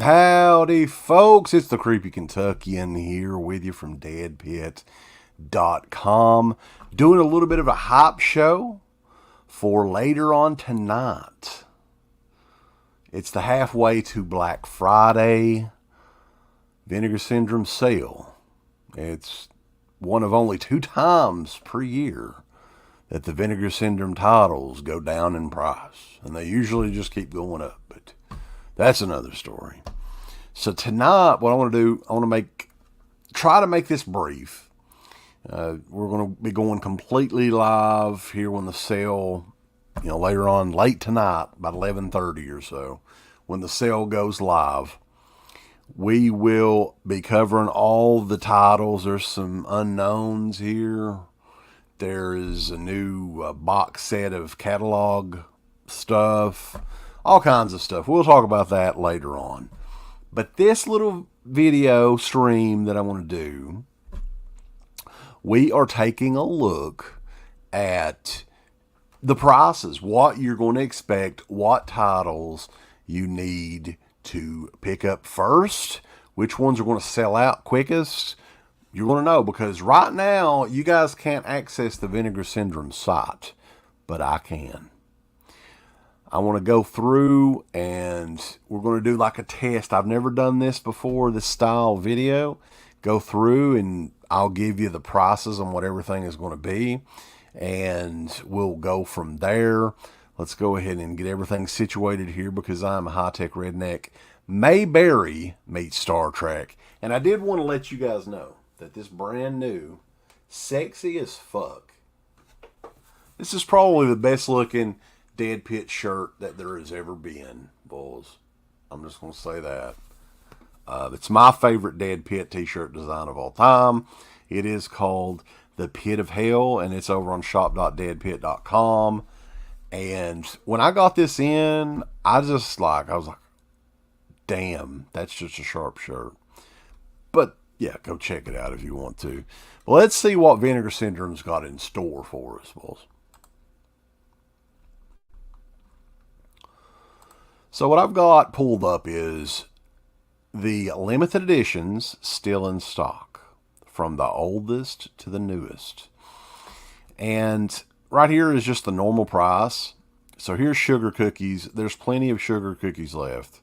Howdy, folks. It's the Creepy Kentuckian here with you from deadpit.com. Doing a little bit of a hype show for later on tonight. It's the halfway to Black Friday Vinegar Syndrome sale. It's one of only 2 times per year that the Vinegar Syndrome titles go down in price. And they usually just keep going up, but that's another story. So tonight, what I want to do, I want to try to make this brief. We're going to be going completely live here when the sale, later on, late tonight, about 11:30 or so, when the sale goes live. We will be covering all the titles. There's some unknowns here. There is a new box set of catalog stuff, all kinds of stuff. We'll talk about that later on. But this little video stream that I want to do, we are taking a look at the prices, what you're going to expect, what titles you need to pick up first, which ones are going to sell out quickest. You're going to know because right now you guys can't access the Vinegar Syndrome site, but I can. I want to go through and we're going to do like a test. I've never done this before, this style video. Go through and I'll give you the prices on what everything is going to be. And we'll go from there. Let's go ahead and get everything situated here because I'm a high-tech redneck. Mayberry meets Star Trek. And I did want to let you guys know that this brand new, sexy as fuck, this is probably the best looking Dead Pit shirt that there has ever been, boys. I'm just going to say that. It's my favorite Dead Pit t-shirt design of all time. It is called The Pit of Hell, and it's over on shop.deadpit.com. And when I got this in, I was like, damn, that's just a sharp shirt. But yeah, go check it out if you want to. Well, let's see what Vinegar Syndrome's got in store for us, boys. So what I've got pulled up is the limited editions still in stock, from the oldest to the newest. And right here is just the normal price. So here's sugar cookies. There's plenty of sugar cookies left.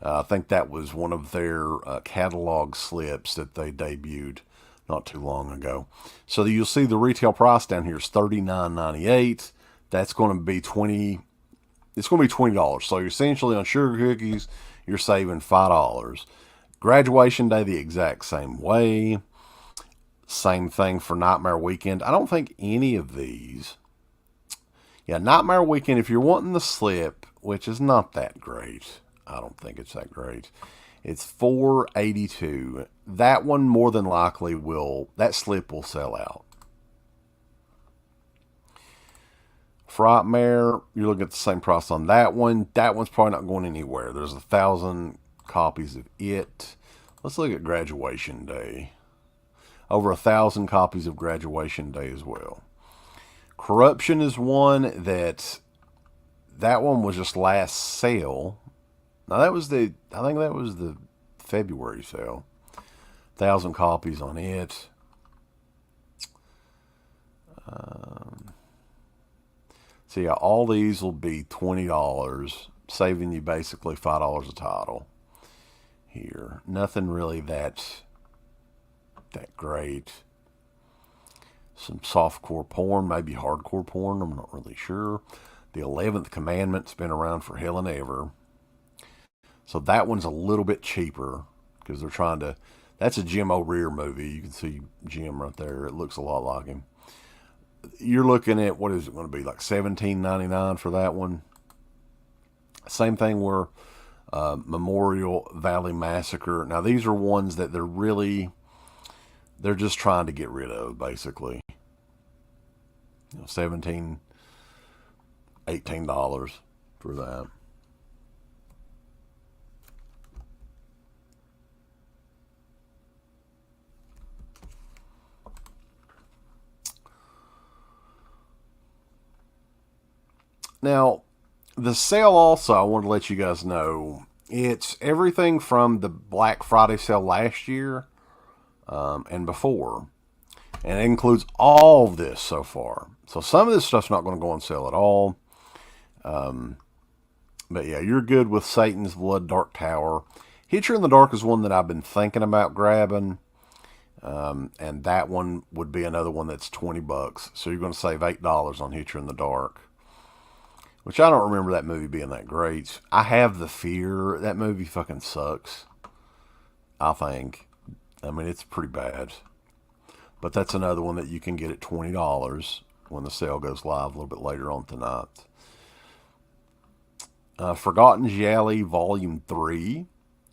I think that was one of their catalog slips that they debuted not too long ago. So you'll see the retail price down here is $39.98. That's going to be It's going to be $20. So you're essentially on sugar cookies, you're saving $5. Graduation day the exact same way. Same thing for Nightmare Weekend. I don't think any of these. Yeah, Nightmare Weekend, if you're wanting the slip, which is not that great. I don't think it's that great. It's $4.82. That one more than likely that slip will sell out. Frightmare, you're looking at the same price on that one. That one's probably not going anywhere. There's 1,000 copies of it. Let's look at Graduation Day. Over 1,000 copies of Graduation Day as well. Corruption is one that one was just last sale. Now I think that was the February sale. 1,000 copies on it. So yeah, all these will be $20, saving you basically $5 a title here. Nothing really that great. Some softcore porn, maybe hardcore porn, I'm not really sure. The 11th Commandment's been around for hell and ever. So that one's a little bit cheaper because they're trying to, that's a Jim O'Rear movie. You can see Jim right there. It looks a lot like him. You're looking at, what is it going to be, like $17.99 for that one. Same thing where Memorial Valley Massacre. Now these are ones that they're just trying to get rid of, basically. $17, $18 for that. Now, the sale also, I want to let you guys know, It's everything from the Black Friday sale last year and before. And it includes all of this so far. So some of this stuff's not going to go on sale at all. But yeah, you're good with Satan's Blood Dark Tower. Hitcher in the Dark is one that I've been thinking about grabbing. And that one would be another one that's $20. So you're going to save $8 on Hitcher in the Dark. Which I don't remember that movie being that great. I have the fear. That movie fucking sucks. I think. I mean, it's pretty bad. But that's another one that you can get at $20 when the sale goes live a little bit later on tonight. Forgotten Gialli Volume 3.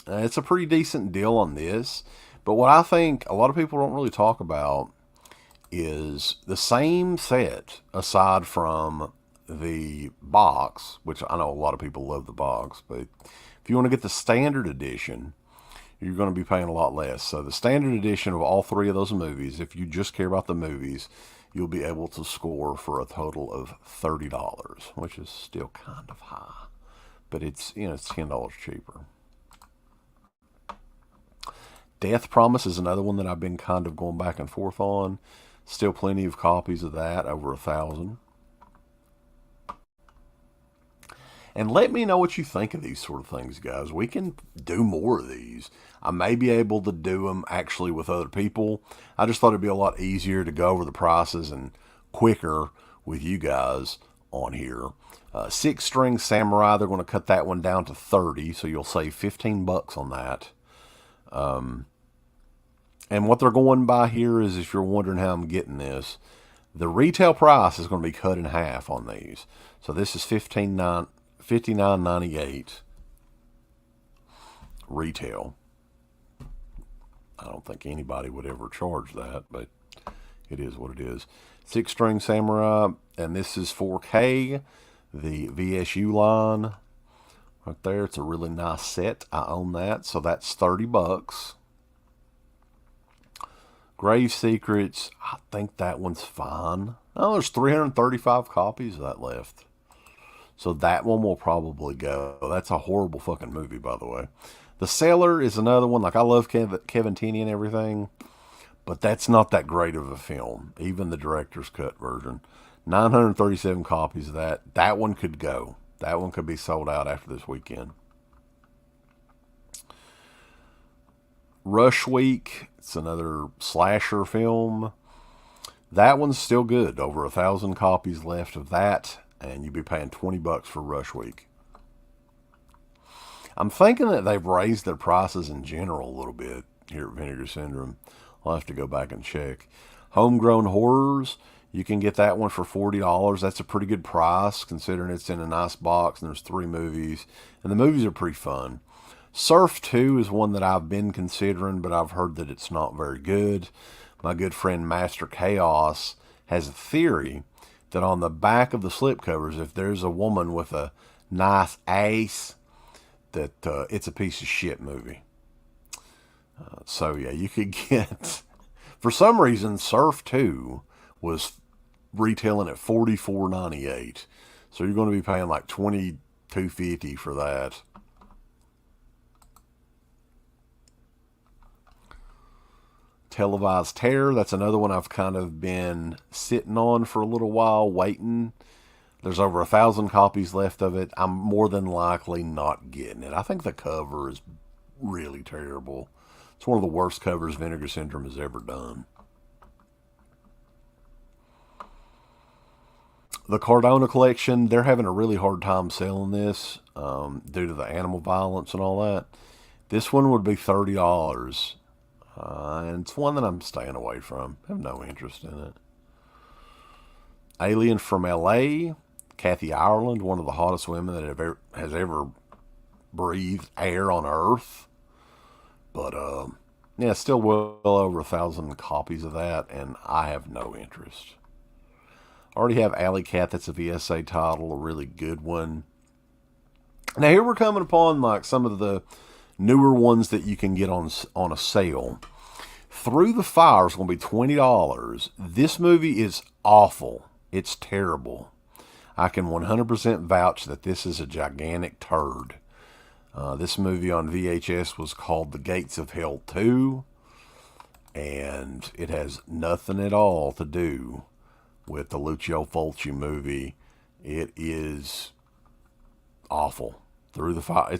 It's a pretty decent deal on this. But what I think a lot of people don't really talk about is the same set, aside from the box, which I know a lot of people love the box, but if you want to get the standard edition, you're going to be paying a lot less. So the standard edition of all three of those movies, if you just care about the movies, you'll be able to score for a total of $30, which is still kind of high, but it's, you know, it's $10 cheaper. Death Promise is another one that I've been kind of going back and forth on. Still plenty of copies of that, over 1,000. And let me know what you think of these sort of things, guys. We can do more of these. I may be able to do them actually with other people. I just thought it'd be a lot easier to go over the prices and quicker with you guys on here. 6-string Samurai, they're going to cut that one down to 30, so you'll save $15 on that. And what they're going by here is, if you're wondering how I'm getting this, the retail price is going to be cut in half on these. So this is $59.98 retail. I don't think anybody would ever charge that, but it is what it is. 6-string Samurai, and this is 4K, the VSU line right there. It's a really nice set. I own that, so that's $30. Grave Secrets, I think that one's fine. Oh, there's 335 copies of that left. So that one will probably go. That's a horrible fucking movie, by the way. The Sailor is another one. Like, I love Kevin Tenney and everything, but that's not that great of a film. Even the director's cut version. 937 copies of that. That one could go. That one could be sold out after this weekend. Rush Week. It's another slasher film. That one's still good. Over 1,000 copies left of that, and you'd be paying $20 for Rush Week. I'm thinking that they've raised their prices in general a little bit here at Vinegar Syndrome. I'll have to go back and check. Homegrown Horrors, you can get that one for $40. That's a pretty good price, considering it's in a nice box and there's 3 movies. And the movies are pretty fun. Surf 2 is one that I've been considering, but I've heard that it's not very good. My good friend Master Chaos has a theory that on the back of the slipcovers, if there's a woman with a nice ass, that it's a piece of shit movie. So yeah, you could get, for some reason, Surf 2 was retailing at $44.98. So you're going to be paying like $22.50 for that. Televised Terror, that's another one I've kind of been sitting on for a little while, waiting. There's over 1,000 copies left of it. I'm more than likely not getting it. I think the cover is really terrible. It's one of the worst covers Vinegar Syndrome has ever done. The Cardona Collection, they're having a really hard time selling this due to the animal violence and all that. This one would be $30. And it's one that I'm staying away from. I have no interest in it. Alien from L.A., Kathy Ireland, one of the hottest women that has ever breathed air on Earth. But, yeah, still well over 1,000 copies of that, and I have no interest. I already have Alley Cat, that's a VSA title, a really good one. Now, here we're coming upon, like, some of the newer ones that you can get on a sale. Through the Fire is going to be $20. This movie is awful. It's terrible. I can 100% vouch that this is a gigantic turd. This movie on VHS was called The Gates of Hell 2, and it has nothing at all to do with the Lucio Fulci movie. It is awful. Through the Fire.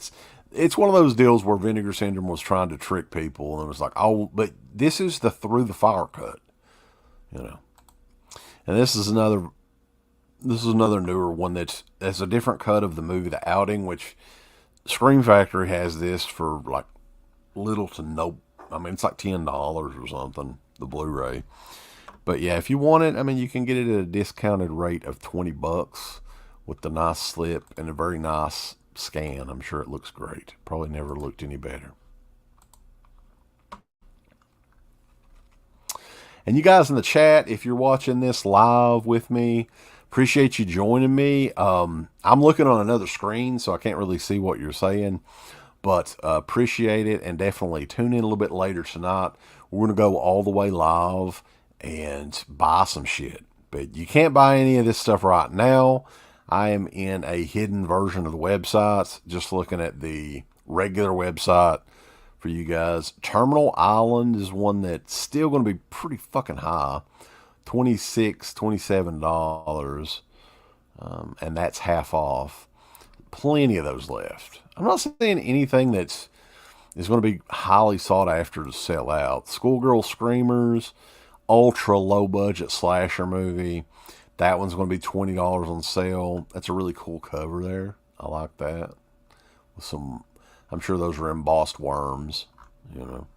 It's one of those deals where Vinegar Syndrome was trying to trick people, and it was like, oh, but this is the Through the Fire cut, you know. And this is another newer one that's a different cut of the movie The Outing, which Scream Factory has this for like little to no. I mean, it's like $10 or something, the Blu-ray. But yeah, if you want it, I mean, you can get it at a discounted rate of $20 with the nice slip and a very nice scan. I'm sure it looks great. Probably never looked any better. And you guys in the chat, if you're watching this live with me, appreciate you joining me. I'm looking on another screen, so I can't really see what you're saying, but appreciate it, and definitely tune in a little bit later tonight. We're going to go all the way live and buy some shit. But you can't buy any of this stuff right now. I am in a hidden version of the websites, just looking at the regular website for you guys. Terminal Island is one that's still going to be pretty fucking high. $26, $27, and that's half off. Plenty of those left. I'm not saying anything is going to be highly sought after to sell out. Schoolgirl Screamers, ultra low budget slasher movie. That one's going to be $20 on sale. That's a really cool cover there. I like that. With some, I'm sure those are embossed worms, you know.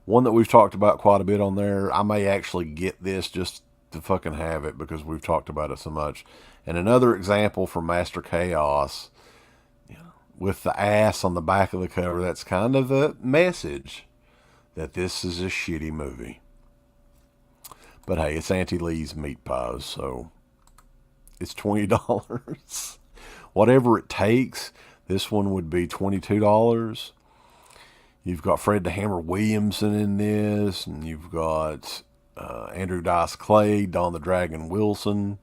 One that we've talked about quite a bit on there. I may actually get this just to fucking have it because we've talked about it so much. And another example from Master Chaos, you know, with the ass on the back of the cover. That's kind of a message that this is a shitty movie. But hey, it's Auntie Lee's Meat Pies, so it's $20. Whatever it takes. This one would be $22. You've got Fred the Hammer Williamson in this, and you've got Andrew Dice Clay, Don the Dragon Wilson.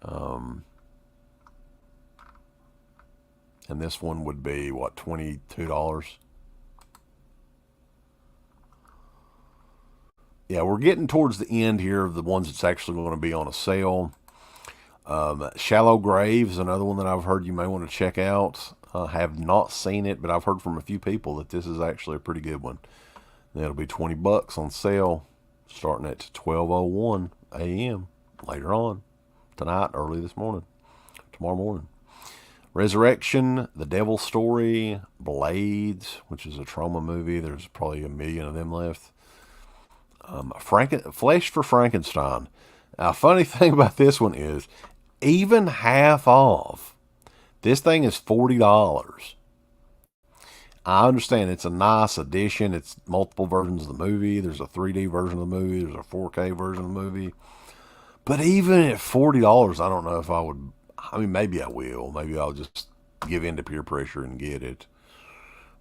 And this one would be, what, $22? Yeah, we're getting towards the end here of the ones that's actually going to be on a sale. Shallow Grave is another one that I've heard you may want to check out. Have not seen it, but I've heard from a few people that this is actually a pretty good one. It'll be $20 on sale, starting at 12:01 a.m. later on tonight, early this morning, tomorrow morning. Resurrection, The Devil's Story, Blades, which is a trauma movie. There's probably a million of them left. Flesh for Frankenstein. Now, funny thing about this one is, even half off, this thing is $40. I understand it's a nice addition. It's multiple versions of the movie. There's a 3D version of the movie. There's a 4K version of the movie. But even at $40, I don't know if I would. I mean, maybe I will. Maybe I'll just give in to peer pressure and get it.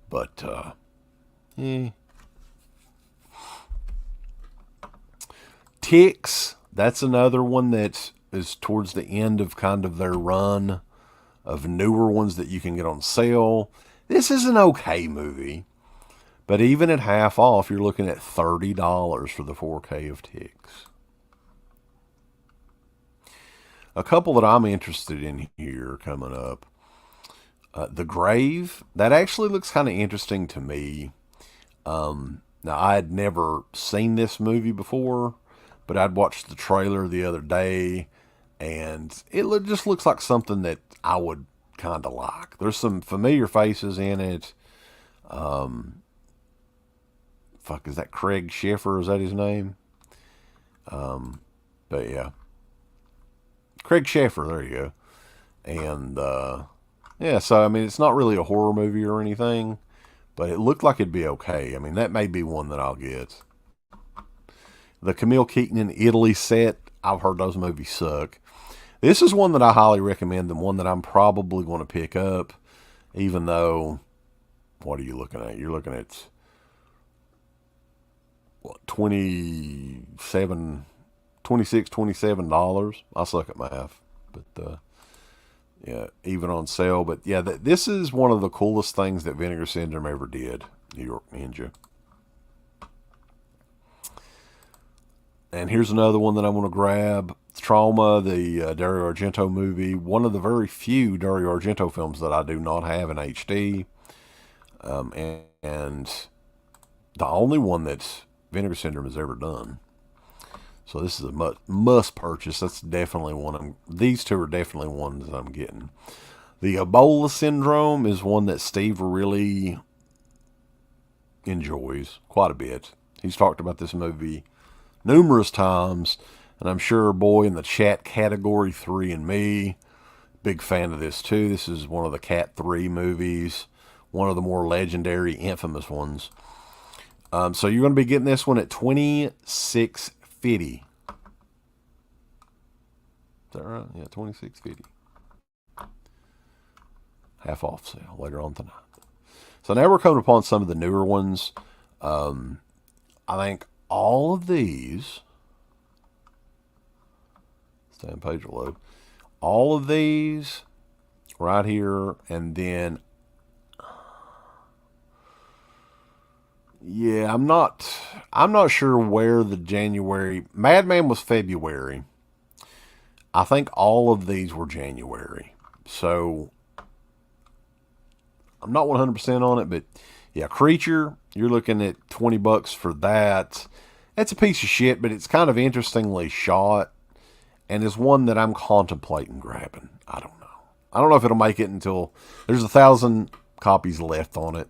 But, Ticks, that's another one that is towards the end of kind of their run of newer ones that you can get on sale. This is an okay movie, but even at half off, you're looking at $30 for the 4K of Ticks. A couple that I'm interested in here coming up. The Grave, that actually looks kind of interesting to me. Now, I had never seen this movie before, but I'd watched the trailer the other day, and it just looks like something that I would kind of like. There's some familiar faces in it. Is that Craig Sheffer? Is that his name? But yeah. Craig Sheffer, there you go. And, yeah, so, I mean, it's not really a horror movie or anything, but it looked like it'd be okay. I mean, that may be one that I'll get. The Camille Keaton in Italy set, I've heard those movies suck. This is one that I highly recommend, and one that I'm probably going to pick up, even though, what are you looking at? You're looking at, what, $27? I suck at math, but Yeah, even on sale. But yeah, this is one of the coolest things that Vinegar Syndrome ever did. New York Ninja. And here's another one that I want to grab. Trauma, the Dario Argento movie. One of the very few Dario Argento films that I do not have in HD. And the only one that Vinegar Syndrome has ever done. So this is a must purchase. That's definitely one. These two are definitely ones that I'm getting. The Ebola Syndrome is one that Steve really enjoys quite a bit. He's talked about this movie numerous times, and I'm sure boy in the chat category 3 and me, big fan of this too. This is one of the Cat 3 movies, one of the more legendary, infamous ones. So you're going to be getting this one at $26.50. Is that right? Yeah, $26.50. Half off sale later on tonight. So now we're coming upon some of the newer ones. I think all of these, stay on page load, all of these right here, and then, yeah, I'm not sure where the January, Madman was February. I think all of these were January. So I'm not 100% on it, but yeah, Creature, you're looking at $20 for that. It's a piece of shit, but it's kind of interestingly shot, and is one that I'm contemplating grabbing. I don't know. I don't know if it'll make it until there's 1,000 copies left on it.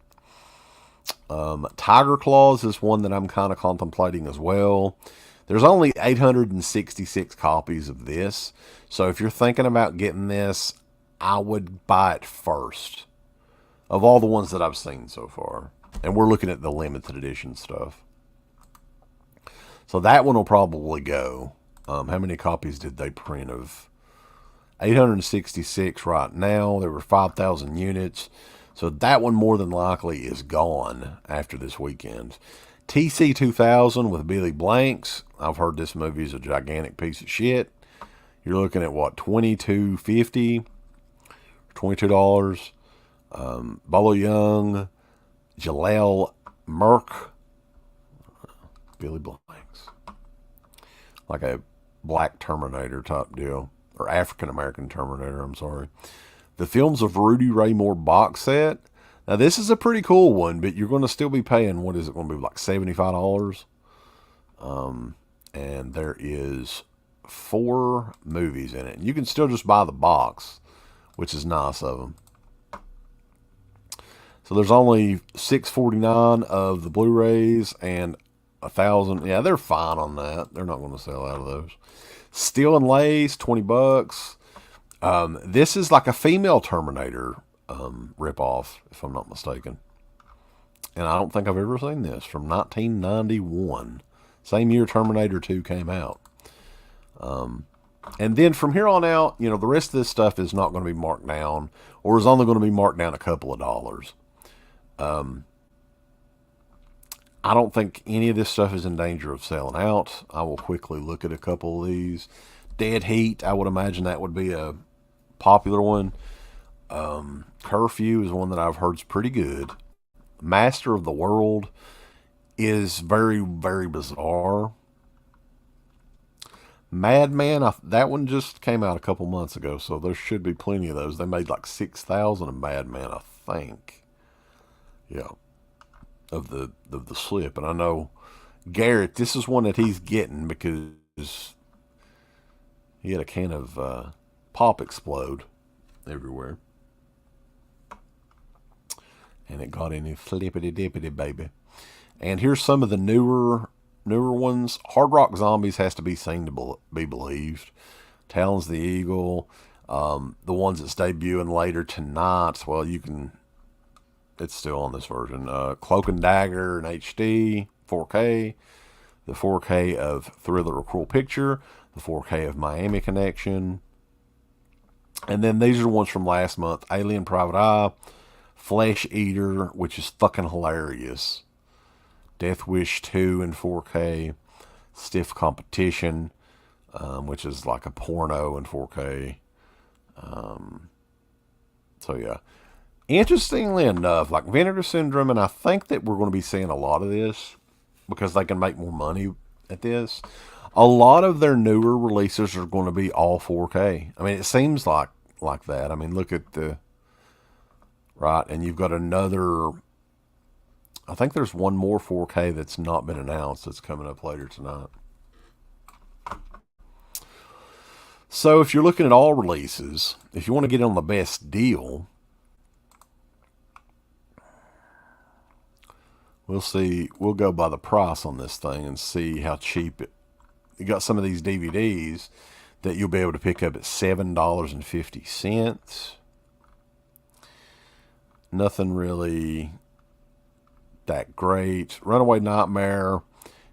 Tiger Claws is one that I'm kind of contemplating as well. There's only 866 copies of this, so if you're thinking about getting this, I would buy it first of all the ones that I've seen so far. And we're looking at the limited edition stuff. So that one will probably go. How many copies did they print of? 866 right now. There were 5,000 units. So that one more than likely is gone after this weekend. TC 2000 with Billy Blanks. I've heard this movie is a gigantic piece of shit. You're looking at what, $22.50? $22. Bolo Young, Jaleel Merck, Billy Blanks. Like a black Terminator type deal. Or African American Terminator, I'm sorry. The Films of Rudy Ray Moore box set. Now, this is a pretty cool one, but you're going to still be paying, what is it going to be, like $75? And there is 4 movies in it. And you can still just buy the box, which is nice of them. So there's only $649 of the Blu-rays and 1,000. Yeah, they're fine on that. They're not going to sell out of those. Steel and Lace, $20. This is like a female Terminator ripoff, if I'm not mistaken. And I don't think I've ever seen this. From 1991. Same year Terminator 2 came out. And then from here on out, you know, the rest of this stuff is not going to be marked down, or is only going to be marked down a couple of dollars. I don't think any of this stuff is in danger of selling out. I will quickly look at a couple of these. Dead Heat, I would imagine that would be a popular one. Curfew is one that I've heard is pretty good. Master of the World is very, very bizarre. Madman, that one just came out a couple months ago, so there should be plenty of those. They made like 6,000 of Madman, I think. Yeah, of the slip. And I know Garrett, this is one that he's getting because he had a can of pop explode everywhere. And it got in his flippity dippity baby. And here's some of the newer ones. Hard Rock Zombies has to be seen to be believed. Talons of the Eagle. The ones that's debuting later tonight. Well, you can... It's still on this version. Cloak and Dagger in HD, 4K. The 4K of Thriller: A Cruel Picture. The 4K of Miami Connection. And then these are the ones from last month. Alien Private Eye. Flesh Eater, which is fucking hilarious. Death Wish 2 in 4K. Stiff Competition, which is like a porno in 4K. So yeah. Interestingly enough, like Vinegar Syndrome, and I think that we're going to be seeing a lot of this because they can make more money at this. A lot of their newer releases are going to be all 4K. I mean, it seems like that. I mean, look at the right, and you've got another. I think there's one more 4K that's not been announced that's coming up later tonight. So if you're looking at all releases, if you want to get on the best deal, we'll see. We'll go by the price on this thing and see how cheap it. You got some of these DVDs that you'll be able to pick up at $7.50. Nothing really that great. Runaway Nightmare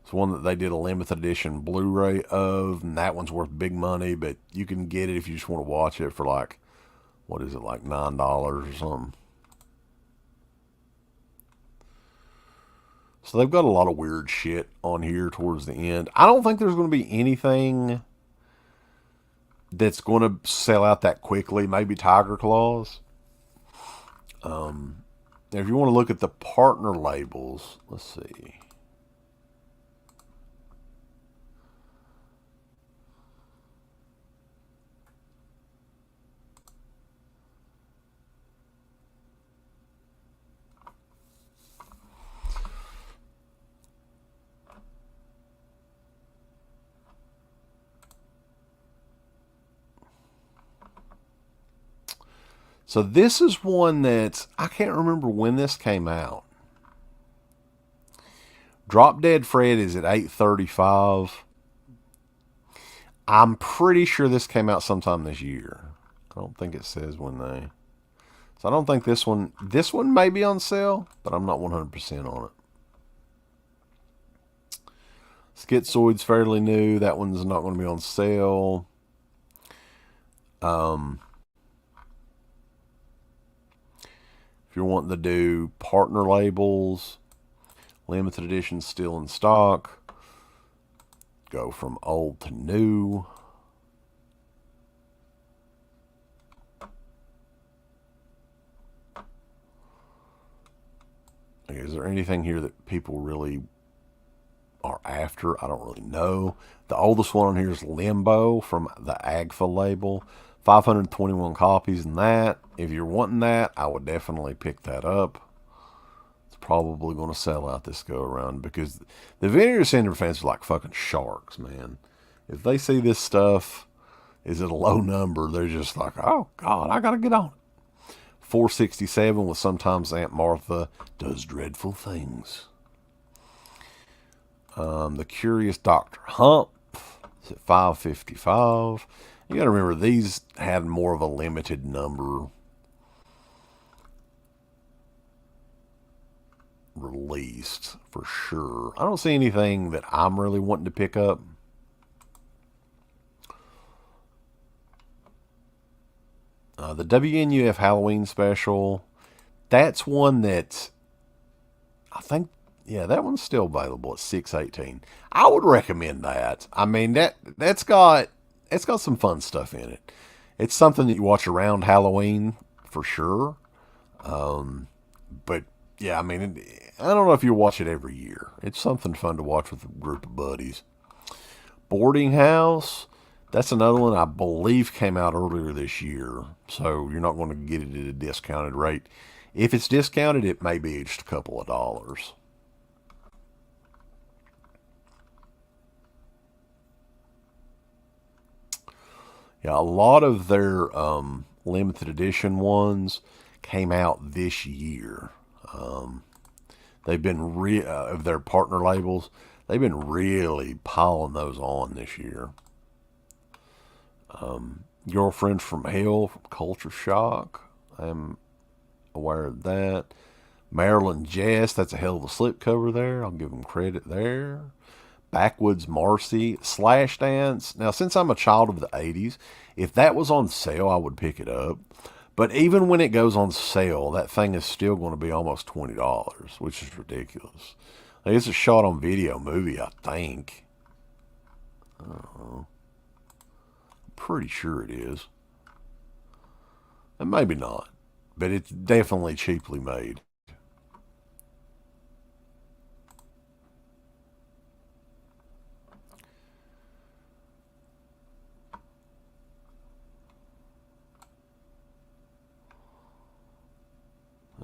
is one that they did a limited edition Blu-ray of, and that one's worth big money, but you can get it if you just want to watch it for like, what is it, like $9 or something. So they've got a lot of weird shit on here towards the end. I don't think there's going to be anything that's going to sell out that quickly. Maybe Tiger Claws. If you want to look at the partner labels, let's see. So this is one that I can't remember when this came out. Drop Dead Fred is at $8.35. I'm pretty sure this came out sometime this year. I don't think it says when they. So I don't think this one may be on sale, but I'm not 100% on it. Schizoid's fairly new. That one's not going to be on sale. If you're wanting to do partner labels, limited edition still in stock. Go from old to new. Is there anything here that people really are after? I don't really know. The oldest one on here is Limbo from the AGFA label. 521 copies in that. If you're wanting that, I would definitely pick that up. It's probably going to sell out this go around because the Vinegar Syndrome fans are like fucking sharks, man. If they see this stuff is at a low number, they're just like, oh God, I gotta get on it. 467 with Sometimes Aunt Martha Does Dreadful Things. The Curious Dr. Hump is at 555. You got to remember, these had more of a limited number released, for sure. I don't see anything that I'm really wanting to pick up. The WNUF Halloween special, that's one that I think, yeah, that one's still available at $6.18. I would recommend that. I mean, that's got some fun stuff in it. It's something that you watch around Halloween for sure. But yeah, I mean, I don't know if you watch it every year. It's something fun to watch with a group of buddies. Boarding House, that's another one I believe came out earlier this year. So you're not going to get it at a discounted rate. If it's discounted, it may be just a couple of dollars. Yeah, a lot of their limited edition ones came out this year. They've been of their partner labels, they've been really piling those on this year. Girlfriend from Hell from Culture Shock. I'm aware of that. Maryland Jess, that's a hell of a slipcover there. I'll give them credit there. Backwoods Marcy, Slash Dance. Now, since I'm a child of the 80s, if that was on sale, I would pick it up. But even when it goes on sale, that thing is still going to be almost $20, which is ridiculous. It's a shot on video movie, I think. I don't know. I'm pretty sure it is. And maybe not. but it's definitely cheaply made.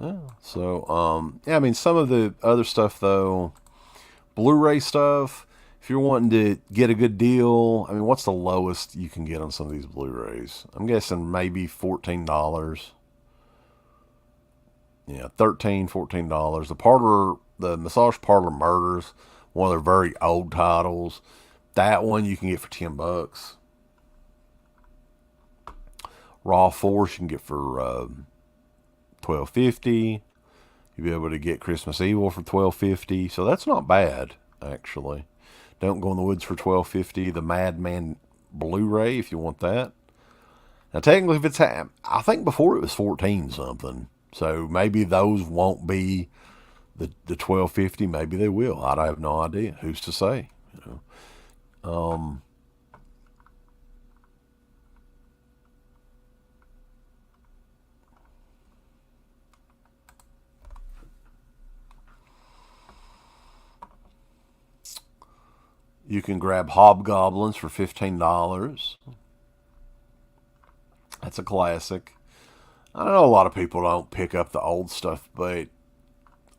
Yeah. So, yeah, I mean, some of the other stuff though, Blu-ray stuff. If you're wanting to get a good deal, I mean, what's the lowest you can get on some of these Blu-rays? I'm guessing maybe $14. Yeah, $13, $14. The Massage Parlor Murders, one of their very old titles. That one you can get for $10. Raw Force you can get for $12.50. You'll be able to get Christmas Evil for $12.50. So that's not bad, actually. Don't Go in the Woods for $12.50. The Madman Blu-ray, if you want that. Now, technically, if it's I think before it was 14 something. So maybe those won't be the $12.50. Maybe they will. I have no idea. Who's to say? You know. You can grab Hobgoblins for $15. That's a classic. I know a lot of people don't pick up the old stuff, but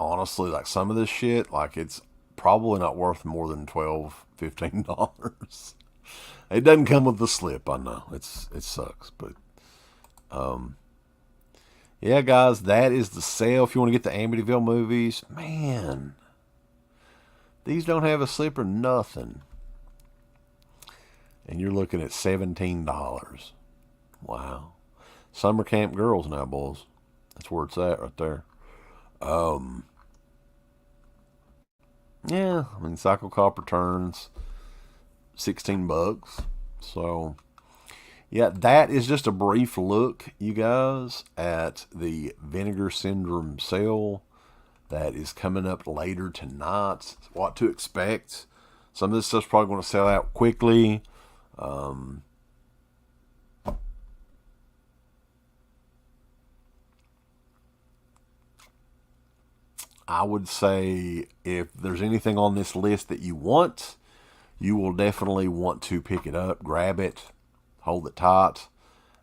honestly, like some of this shit, like it's probably not worth more than $12, $15. It doesn't come with the slip, I know. It sucks, but yeah, guys, that is the sale. If you want to get the Amityville movies, man, these don't have a slip or nothing. And you're looking at $17. Wow. Summer Camp Girls now, boys. That's where it's at right there. Yeah, I mean, Cycle Cop Returns, $16. So, yeah, that is just a brief look, you guys, at the Vinegar Syndrome sale that is coming up later tonight. What to expect. Some of this stuff's probably going to sell out quickly. I would say if there's anything on this list that you want, you will definitely want to pick it up, grab it, hold it tight,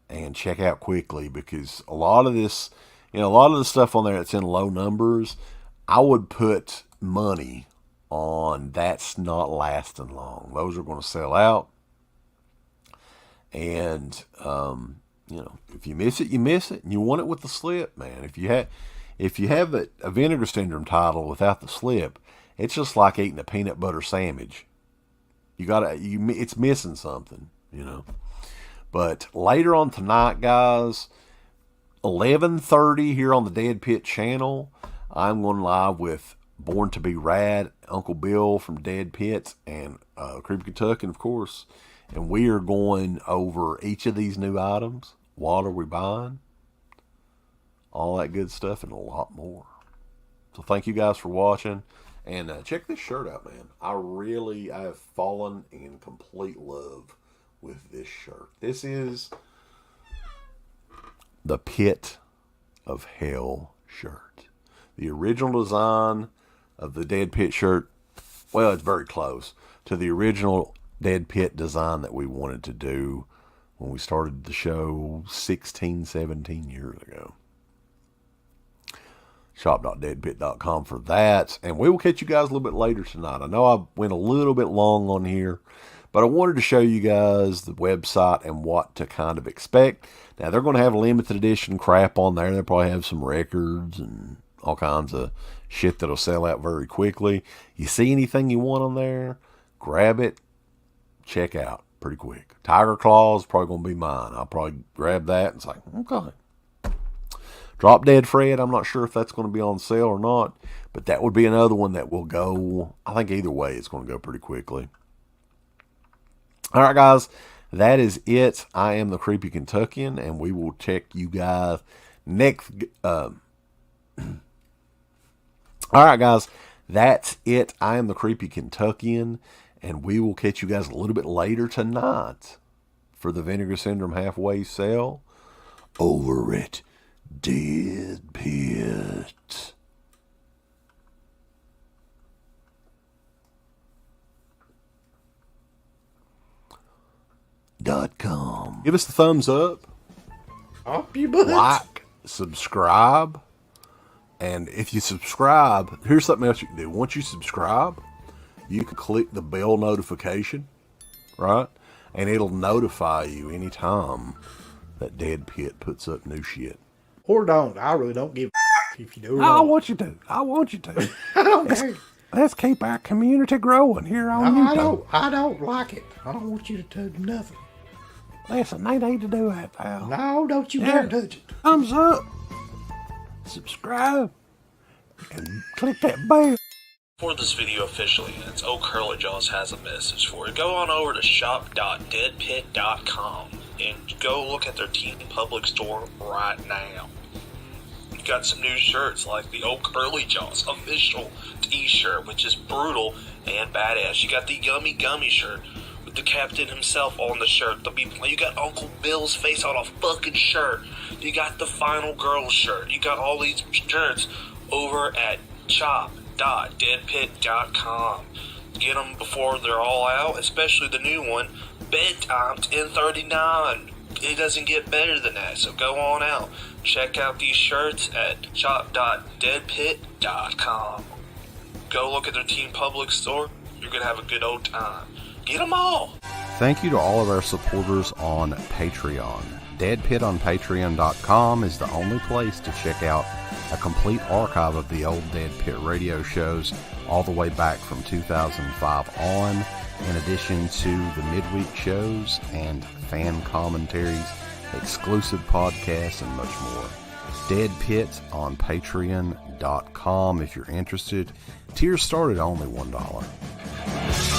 and check out quickly because a lot of this, a lot of the stuff on there that's in low numbers, I would put money on that's not lasting long. Those are going to sell out. And, if you miss it, you miss it. And you want it with the slip, man. If you have a Vinegar Syndrome title without the slip, it's just like eating a peanut butter sandwich. It's missing something, But later on tonight, guys, 11:30 here on the Dead Pit channel, I'm going live with Born to Be Rad, Uncle Bill from Dead Pit, and Creepy Kentucky, of course. And we are going over each of these new items. What are we buying? All that good stuff and a lot more. So thank you guys for watching. And check this shirt out, man. I have fallen in complete love with this shirt. This is the Pit of Hell shirt. The original design of the Dead Pit shirt, well, it's very close to the original Dead Pit design that we wanted to do when we started the show 16, 17 years ago. Shop.deadpit.com for that. And we will catch you guys a little bit later tonight. I know I went a little bit long on here, but I wanted to show you guys the website and what to kind of expect. Now, they're going to have limited edition crap on there. They'll probably have some records and all kinds of shit that'll sell out very quickly. You see anything you want on there, grab it, check out pretty quick. Tiger Claws probably going to be mine. I'll probably grab that and say, okay. Drop Dead Fred, I'm not sure if that's going to be on sale or not, but that would be another one that will go, I think either way it's going to go pretty quickly. All right, guys, that is it. I am the Creepy Kentuckian, and we will check you guys next. All right, guys, that's it. I am the Creepy Kentuckian, and we will catch you guys a little bit later tonight for the Vinegar Syndrome halfway sale over it. Dead Pit. .com. Give us the thumbs up. Up your butt. Like, subscribe. And if you subscribe, here's something else you can do. Once you subscribe, you can click the bell notification, right? And it'll notify you anytime that Dead Pit puts up new shit. Or don't. I really don't give a if you do or I don't. want you to. I want you to. I don't care. Let's keep our community growing here on YouTube. I don't like it. I don't want you to touch nothing. Listen, they need to do that, pal. No, don't you dare touch it. Thumbs up. Subscribe. And click that bell. For this video officially, it's Old Curly Jaws has a message for you. Go on over to shop.deadpit.com and go look at their Team Public store right now. You got some new shirts like the Old Curly Jaws official t-shirt, which is brutal and badass. You got the Yummy Gummy shirt with the captain himself on the shirt. You got Uncle Bill's face on a fucking shirt. You got the Final Girl shirt. You got all these shirts over at shop.deadpit.com. Get them before they're all out, especially the new one, Bedtime's in 39. It doesn't get better than that, so go on out. Check out these shirts at shop.deadpit.com. Go look at their Team Public store. You're going to have a good old time. Get them all. Thank you to all of our supporters on Patreon. Dead Pit on Patreon.com is the only place to check out a complete archive of the old Dead Pit radio shows all the way back from 2005 on, in addition to the midweek shows and fan commentaries, exclusive podcasts, and much more. Dead Pit on Patreon.com if you're interested. Tiers start at only $1.